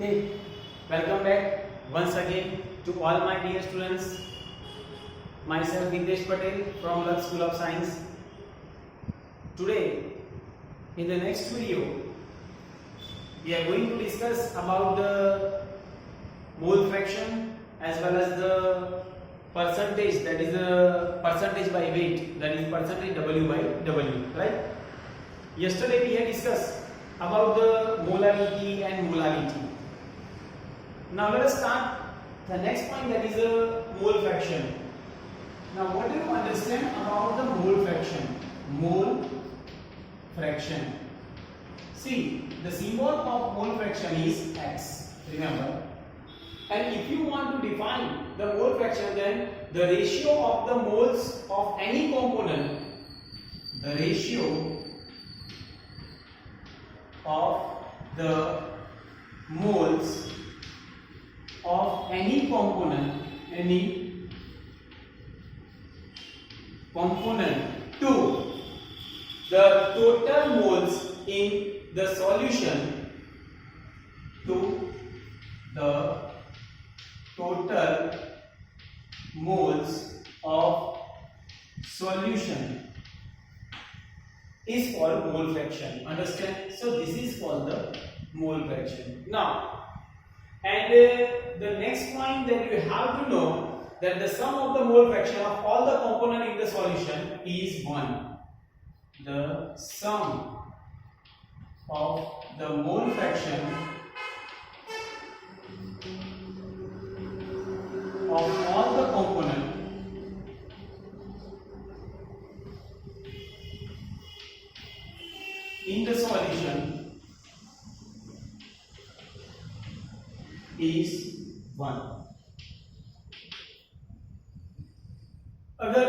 Okay, welcome back once again to all my dear students. Myself Vindesh Patel from Lux School of Science. Today, in the next video, we are going to discuss about the mole fraction as well as the percentage, that is the percentage by weight, that is percentage W by W, right? Yesterday we had discussed about the molarity and molality. Now let us start the next point, that is a mole fraction. Now what do you understand about the mole fraction? Mole fraction. See, the symbol of mole fraction is X, remember. And if you want to define the mole fraction, then the ratio of the moles of any component, the ratio of the moles of any component to the total moles in the solution, to the total moles of solution is called mole fraction. Understand? So this is called the mole fraction. Now, and the next point that you have to know, that the sum of the mole fraction of all the components in the solution is 1. The sum of the mole fraction of all the components in the solution is 1. अगर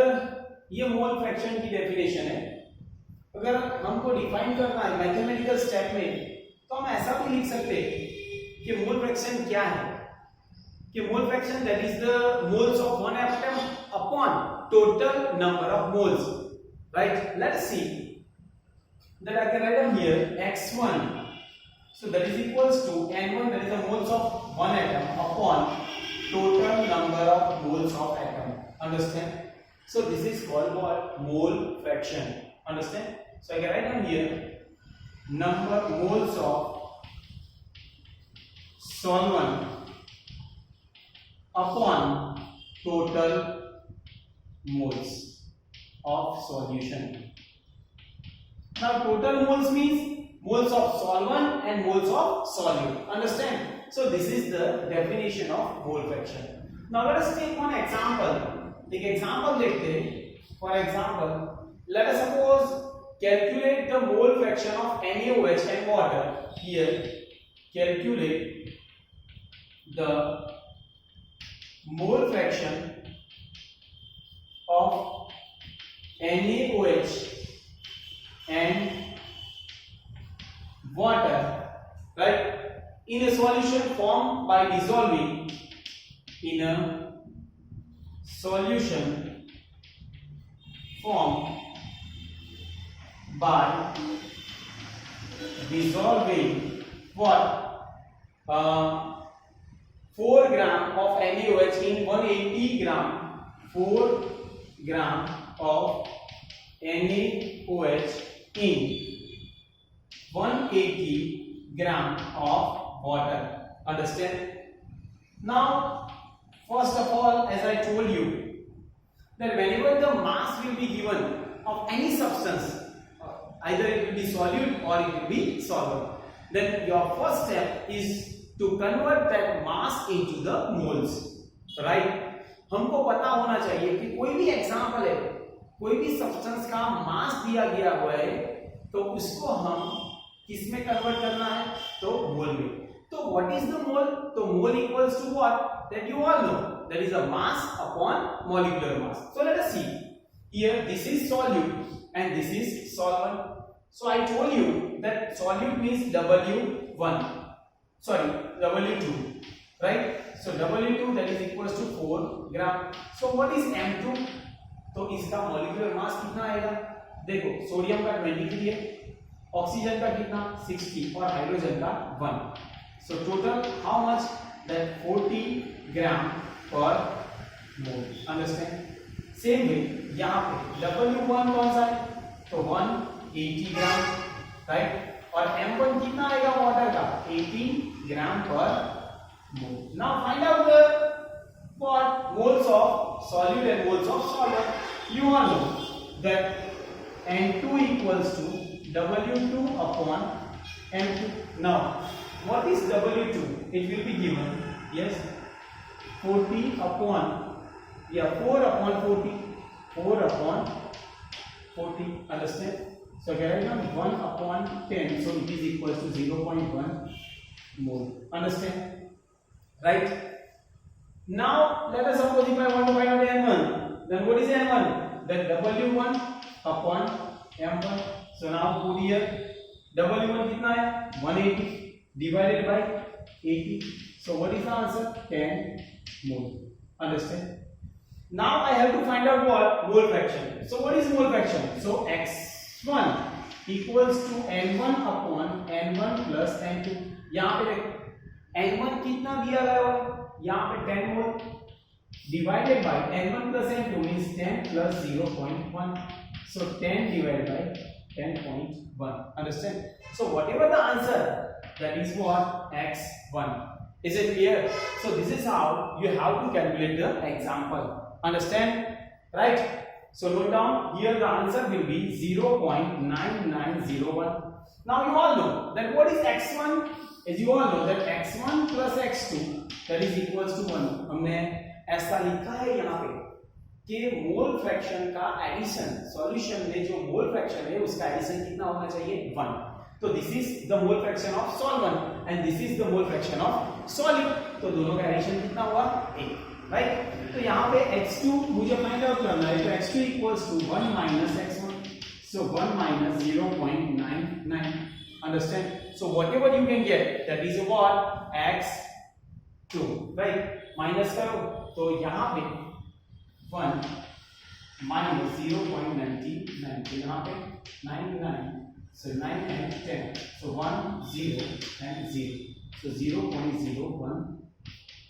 ये mole fraction की definition है, अगर हमको define करना है mathematical step में, तो हम ऐसा भी लिख सकते हैं कि मोल फ्रैक्शन क्या है, कि mole fraction that is the moles of one atom upon total number of moles, right? Let's see that I can write down here x1, so that is equals to n1, that is the moles of one atom upon total number of moles of atom. Understand? So this is called what? Mole fraction. Understand? So I can write down here number moles of solvent upon total moles of solution. Now total moles means moles of solvent and moles of solute. Understand? So this is the definition of mole fraction. Now let us take one example. एक example देखते हैं. For example, let us suppose calculate the mole fraction of NaOH and water. Here, calculate the mole fraction of NaOH and water, right, in a solution formed by dissolving, in a solution formed by dissolving what, 4 gram of NaOH in 180 gram, 4 gram of NaOH in 180 gram of water. Understand? Now, first of all, as I told you, that whenever the mass will be given of any substance, either it will be solute or it will be solvent, then your first step is to convert that mass into the moles, right? हमको पता होना चाहिए कि कोई भी example है, कोई भी सब्सटेंस का मास दिया गया हुआ है, तो उसको हम किस में कन्वर्ट करना है? तो मोल में. तो व्हाट इज द मोल? तो mole equals to what? That you all know, that is a mass upon molecular mass. So let us see here, this is solute and this is solvent. So I told you that solute means W1, sorry, W2, right? So W2, that is equals to 4 gram. So what is M2? तो इसका molecular mass कितना आएगा? देखो, sodium का 23 है, oxygen का कितना 60 और हाइड्रोजन का 1. So total how much? That 40 gram per mole. Understand? Same way यहाँ पे W1 कौन सा है? तो 180 ग्राम, राइट? और M1 कितना आएगा वाटर का? 18 ग्राम पर मोल. Now find out the what moles of solute and moles of solvent. You all know that N2 equals to W2 upon M2. Now what is W2? It will be given, yes, 40 upon, 4 upon 40, 4 upon 40, understand? So get it 1 upon 10, so it is equals to 0.1 mole, understand? Right? Now let us suppose if I want to find out N1, then what is N1? That W1 upon M1. So now put here W1 कितना है? 180 divided by 80. So what is the answer? 10 mole. Understand? Now I have to find out what? Mole fraction. So what is mole fraction? So x1 equals to n1 upon n1 plus n2. यहाँ पे देख n1 कितना दिया गया है? यहाँ पे 10 मोल divided by n1 plus n2 means 10 plus 0.1. So 10 divided by 10.1. Understand? So whatever the answer, that is what? X1. Is it clear? So this is how you have to calculate the example. Understand? Right? So note down here the answer will be 0.9901. Now you all know that what is x1? As you all know that x1 plus x2 that is equals to 1. हमने ऐसा लिखा है यहाँ पे कि mole fraction का addition, solution में जो मोल फ्रैक्शन है उसका एडिशन कितना होना चाहिए? 1. तो this is the mole fraction of solvent and this is the mole fraction of solute. तो दोनों का एडिशन कितना हुआ? 1, राइट? तो यहाँ पे x2 मुझे फाइंड आउट करना है, तो x2 equals to 1 minus x1. So 1 minus 0.99. Understand? So whatever you can get, that is what? x2, right? Minus करो तो यहाँ पे 1 minus 0.99, तो यहाँ पे 99. So 9 and 10. So 1 0 and 0. So 0.01.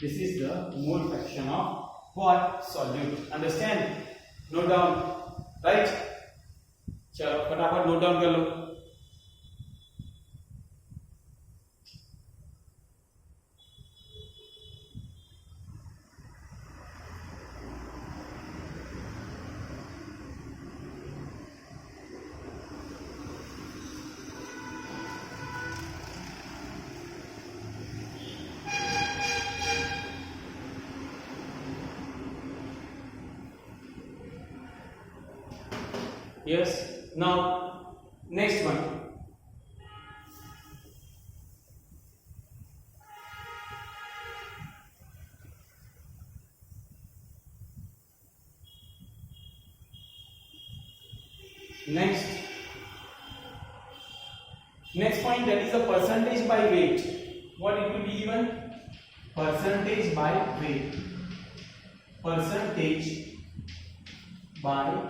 This is the mole fraction of what? Solute. Understand? Note down, right? चलो फटाफट note down कर लो. Yes. Now next one. Next point, that is a percentage by weight. What it will be given? Percentage by weight. Percentage by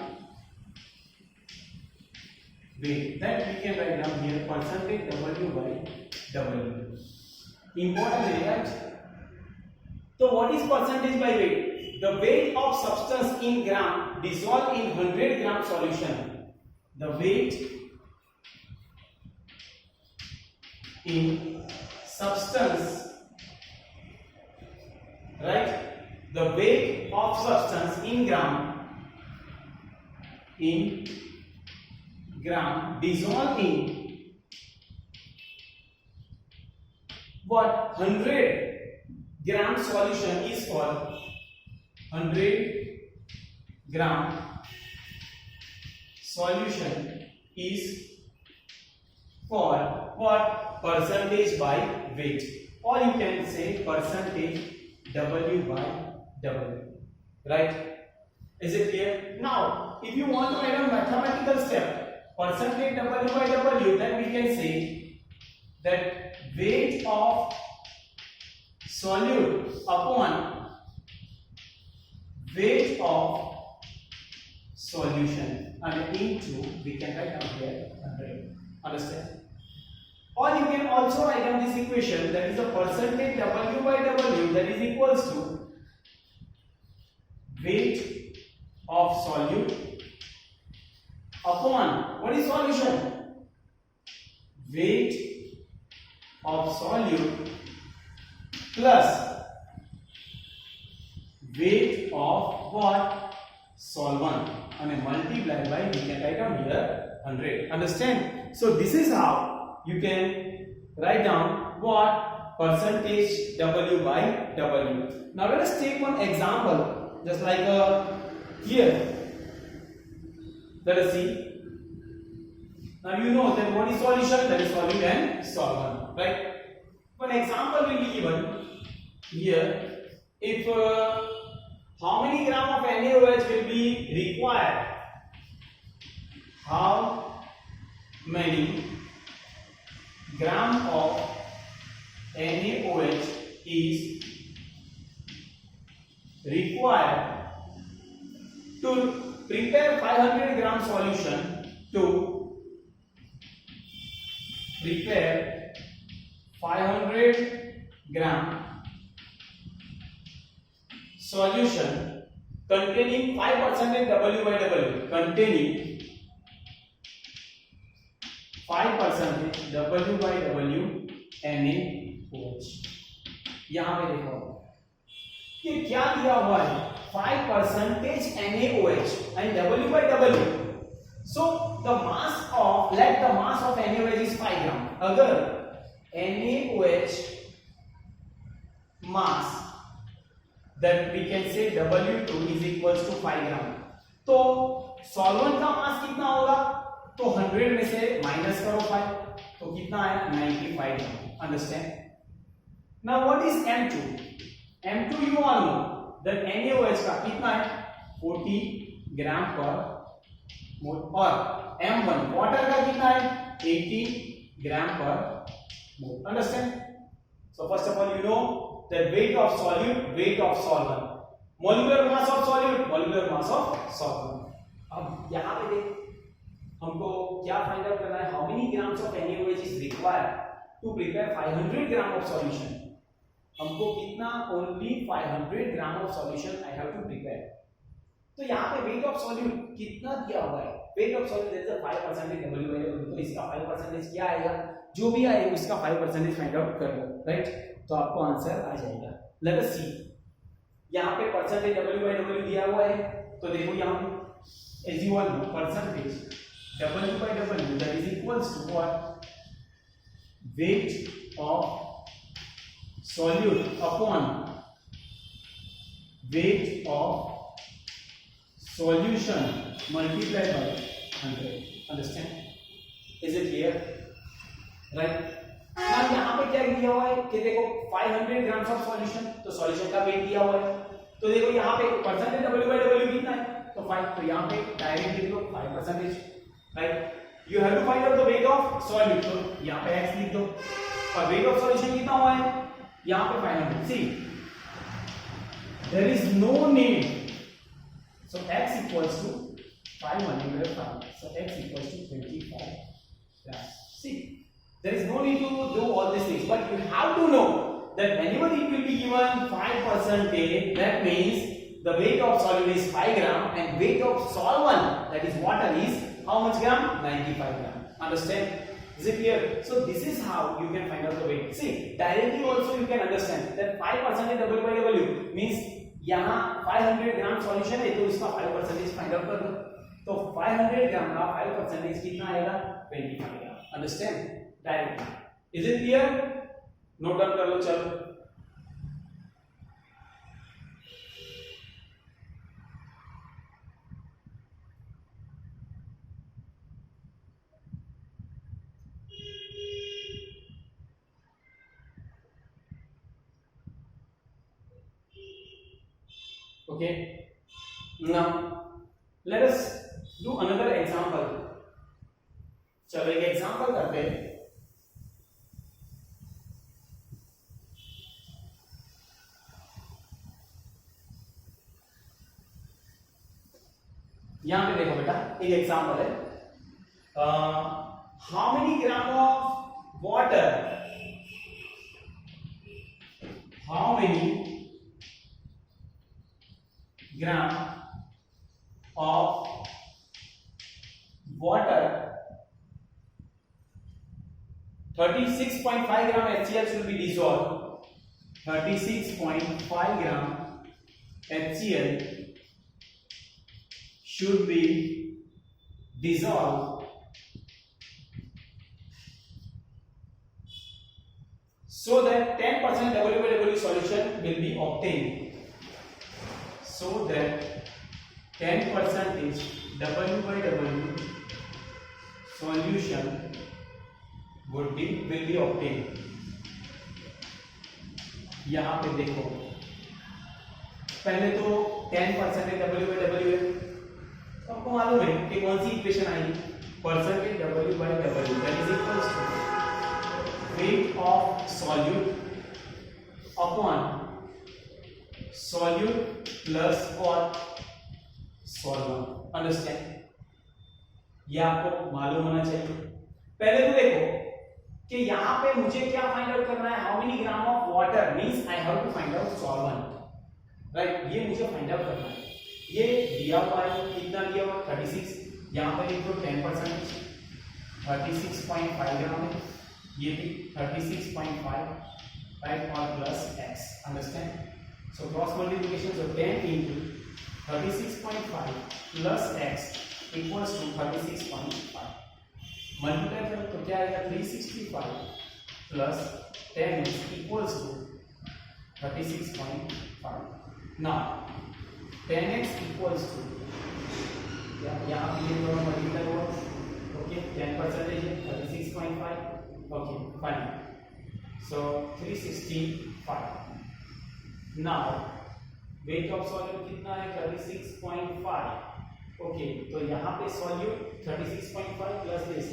weight. That we can write down here. Percentage W by W. Important है, right? So what is percentage by weight? The weight of substance in gram dissolved in 100 gram solution. The weight in substance, right? The weight of substance in gram dissolved in what? 100 gram solution is for 100 gram solution is for what? Percentage by weight, or you can say percentage W by W, right? Is it clear? Now if you want to write a mathematical step, percentage W by W, then we can say that weight of solute upon weight of solution, and into we can write down here 100. Understand? Or you can also write down this equation, that is the percentage W by W, that is equals to weight of solute upon, what is solution? Weight of solute plus weight of what? Solvent, and multiplied by, we can write down here 100. Understand? So this is how you can write down what? Percentage W by W. Now let us take one example, just like here. Let us see. Now you know that what is solution? That is solute and solvent, right? One example will be given here. If how many gram of NaOH will be required? How many gram of NaOH is required to prepare 500 gram solution, to prepare 500 gram solution containing 5% W by W, containing 5% W by W NaOH. यहां पे देखो कि क्या दिया हुआ है, 5% NaOH and W by W. So the mass of, let the mass of NaOH is 5 gram. अगर NaOH mass, that we can say W2 is equals to 5 gram. तो सॉल्वेंट का मास कितना होगा? तो 100 में से माइनस करो 5, तो कितना आया? 95 gram. Understand? Now what is M2? M2 you all know that NaOH का कितना है? 40 ग्राम पर मोल, और M1 वाटर का कितना है? 80 ग्राम पर मोल. Understand? So first of all you know the weight of solute, weight of solvent, molecular mass of solute, molecular mass of solvent. अब यहाँ पे देख, हमको क्या फाइंड आउट करना है? How many grams of NaOH is required to prepare 500 gram of solution. हमको कितना? Only 500 gram of solution I have to prepare. तो यहाँ पे वेट ऑफ सॉल्यूट कितना दिया हुआ है? Wait of solute is 5% W by W. तो इसका 5% क्या आएगा? जो भी आएगा उसका 5% फाइंड आउट कर लो, राइट? तो आपको आंसर आ जाएगा. लेट अस सी. यहाँ पे परसेंटेज W by W दिया हुआ है, तो देखो यहाँ पे as you all know percentage W by W that is equals to what? Weight of solute upon weight of solution multiplied by 100. Understand? Is it clear? Right? अब यहाँ पे क्या दिया हुआ है कि देखो 500 ग्राम्स ऑफ सॉल्यूशन, तो सॉल्यूशन का वेट दिया हुआ है. तो देखो यहाँ पे परसेंटेज W by W कितना है? तो 5. तो यहाँ पे डायरेक्ट लिख लो 5%, right? You have to find out the weight of solute, तो यहाँ पे x लिख दो. और वेट ऑफ सॉल्यूशन कितना हुआ है? यहाँ पे 500. See there is no need, so x equals to 505. So x equals to 25 grams. See, there is no need to do all these things, but you have to know that whenever it will be given 5%, that means the weight of solute is 5 gram and weight of solvent, that is water, is how much gram? 95 gram. Understand? Is it clear? So this is how you can find out the weight. See, directly also you can understand that 5% W by W means यहाँ 500 ग्राम solution है, तो इसका 5% find out कर दो. तो 500 ग्राम का 5% कितना आएगा? 25 ग्राम. Understand? Directly. Is it clear? Note down कर लो. चलो okay. Now let us do another example. चलो एक एग्जांपल करते हैं. यहां पे देखो बेटा, एक एग्जांपल है. How many gram of water, how many gram of water, 36.5 gram HCl should be dissolved. 36.5 gram HCl should be dissolved so that 10% WBW solution will be obtained. So that 10% WBW solution will be obtained. यहाँ पे देखो, पहले तो 10% WBW है, तो आपको मालूम है कि कौन सी इक्वेशन आई, percentage WBW that is equals to weight of solute upon solute plus what solvent. Understand? ये आपको मालूम होना चाहिए. पहले तो देखो कि यहाँ पे मुझे क्या फाइंड आउट करना है, how many gram of water means I have to find out solvent, right. ये मुझे फाइंड आउट करना है. ये दिया हुआ है, कितना दिया हुआ, 36. यहाँ पे लिख दो 10%, 36.5 ग्राम है. ये भी 36.5, राइट, और plus x. Understand? So cross multiplication, so 10 into 36.5 plus x equals to 36.5. Multiply करो तो क्या आएगा, 365 plus 10x equals to 36.5. Now 10x equals to, यहाँ पे ये दोनों मल्टीप्लाई हुआ, ओके, 10% है 36.5, okay fine. So 365. Now weight of solute कितना है, 36.5. ओके, तो यहाँ पे solute 36.5 plus this,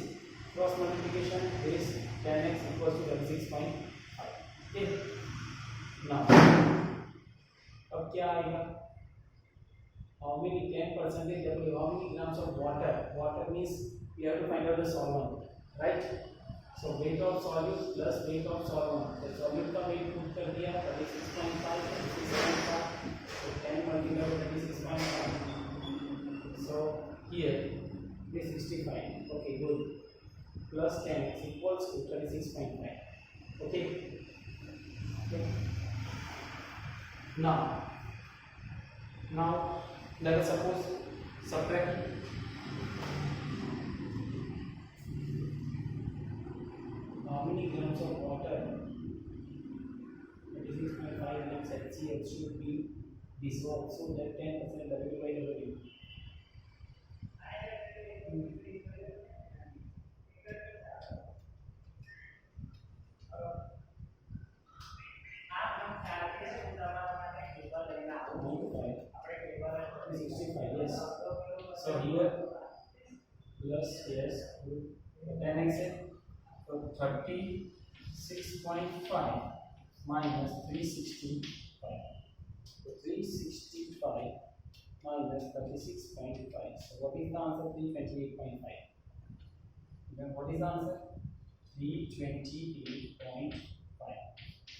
cross multiplication, this 10x equals to 36.5. Okay, now अब क्या आएगा, how many 10% W, how many grams of water means we have to find out the solvent, right. So weight of solute plus weight of solvent, तो solute का weight put कर दिया 36.5, 36.5, so 10 multiplied by 36.5. So here 365, okay, good, plus 10x equals to 36.5. Okay. Now let us suppose subtract. How many grams of water, 36.5 grams HCl should be dissolved so that 10% WBW. Yes. So here plus yes, 10x है, so 36.5 minus 365. So 365 minus 36.5. So what is the answer? 328.5. Then what is the answer? 328.5.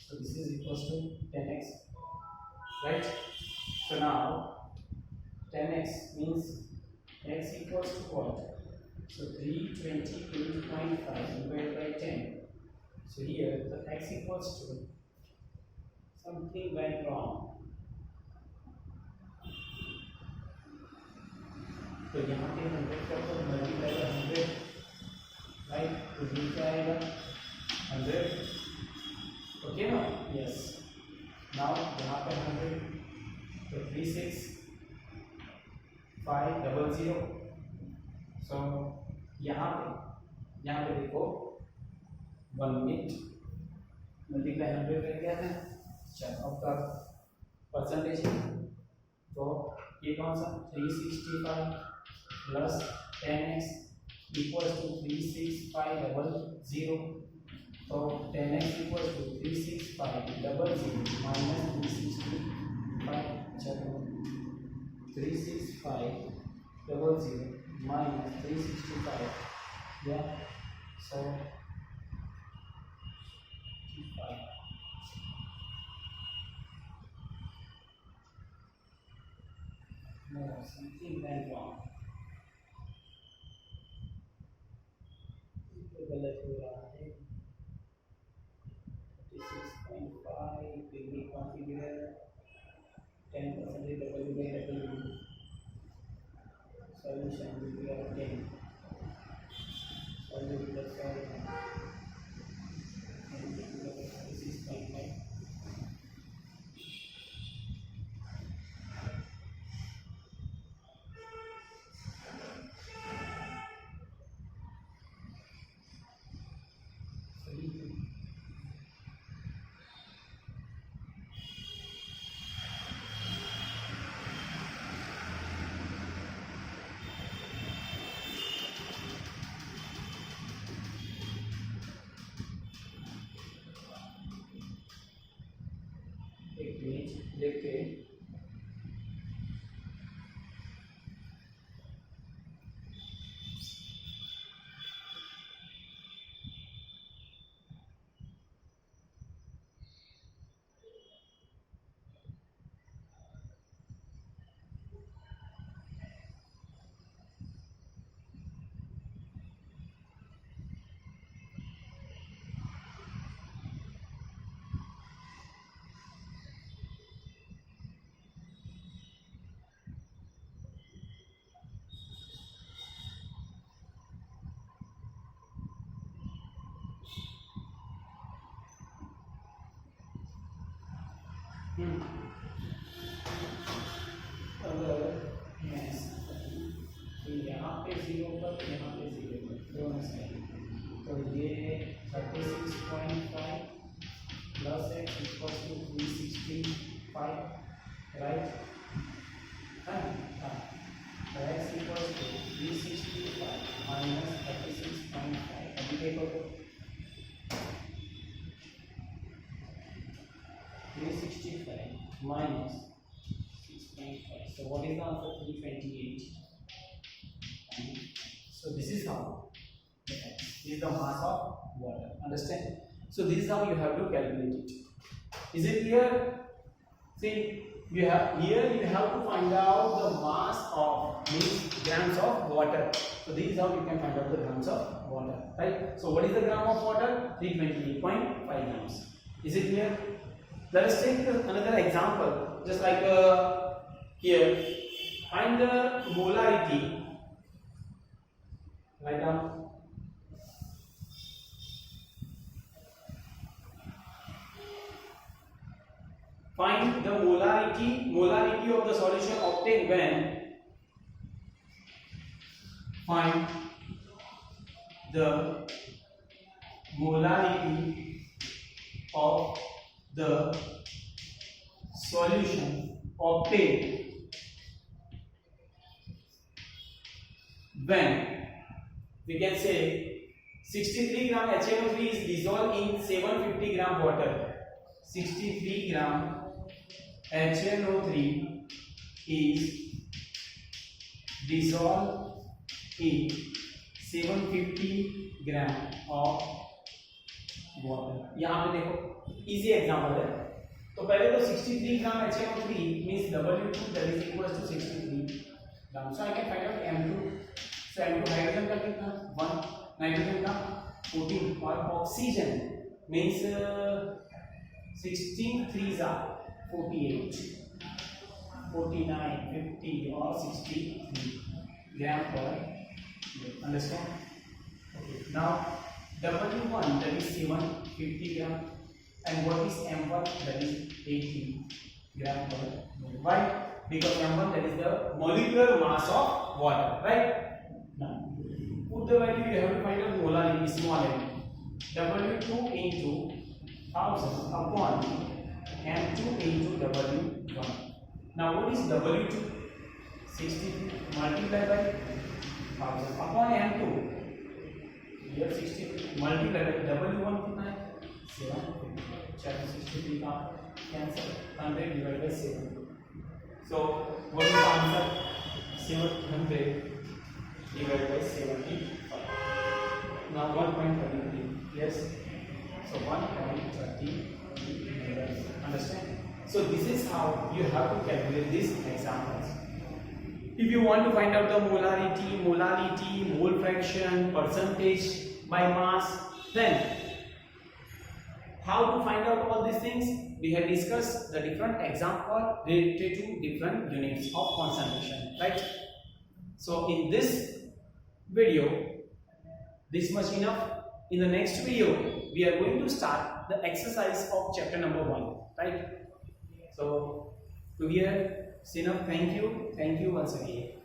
So this is equals to 10x, right? So now 10x means x equals to what? So 328.5 divided by 10. So here the x equals to, something went wrong. तो यहाँ पे 100 का तो multiply by 100, right. तो ये क्या आएगा, 100. Okay ना, यस. नाउ यहाँ पे 100, तो 36500. सो यहाँ पे देखो 1 मिनट मल्टीप्लाई 100 कर क्या है, चलो अब का परसेंटेज, तो ये कौन सा, 365 प्लस 10x इक्वल्स टू 36500. तो 10x इक्वल्स टू 36500 माइनस 365, चलो 36500 minus 365, yeah. So No, something went wrong. तो गलत हो रहा है. 36.5 will be configured 10% W by W. Solution will be obtained. Solve the solution. 36.5. एक मिनट देखते. अगर yes, तो यहाँ पे 0 पर यहाँ पे 0 पर दोनों साइड, तो ये 36.5 plus x equal to 365, right. हाँ, x इक्वल टू 365 माइनस 36.5. अभी देखो तो 365 minus 6.5. So what is the answer? 328. So this is how. This is the mass of water. Understand? So this is how you have to calculate it. Is it clear? See, you have here you have to find out the mass of means grams of water. So this is how you can find out the grams of water, right? So what is the gram of water? 328.5 grams. Is it clear? Let us take another example, just like here. Find the molarity. Write down. Find the molarity of the solution obtained when. Find the molarity of the solution obtained when we can say 63 gram HNO3 is dissolved in 750 gram water. 63 gram HNO3 is dissolved in 750 gram of water. यहाँ पे देखो easy example है. तो पहले तो 63 ग्राम HNO3 means W2 that is equals to 63 gram. So I can find out M2. So M2 hydrogen का कितना 1, nitrogen का 14 और oxygen means 16 3s are 48, 49, 50 or 63 gram per liter. Understand? Okay. Now W1 that is 750 gram, and what is M1 that is 80 gram per liter. Why? Because M1 that is the molecular mass of water, right? Now put the value, you have to find out molarity, small m. W2 into 1000 upon M2 into W1. Now what is W2? 63 multiplied by 1000 upon M2. Here 60 multiplied by W1 कितना है 750. चलो 63 का cancel, 100 divided by 7. So what is the answer? 700 divided by 75. Now 1.33. Yes. So 1.33. Understand? So this is how you have to calculate these examples. If you want to find out the molarity, mole fraction, percentage by mass, then how to find out all these things? We have discussed the different examples related to different units of concentration, right? So in this video, this much enough. In the next video, we are going to start the exercise of chapter number 1, right? So to here, enough. Thank you once again.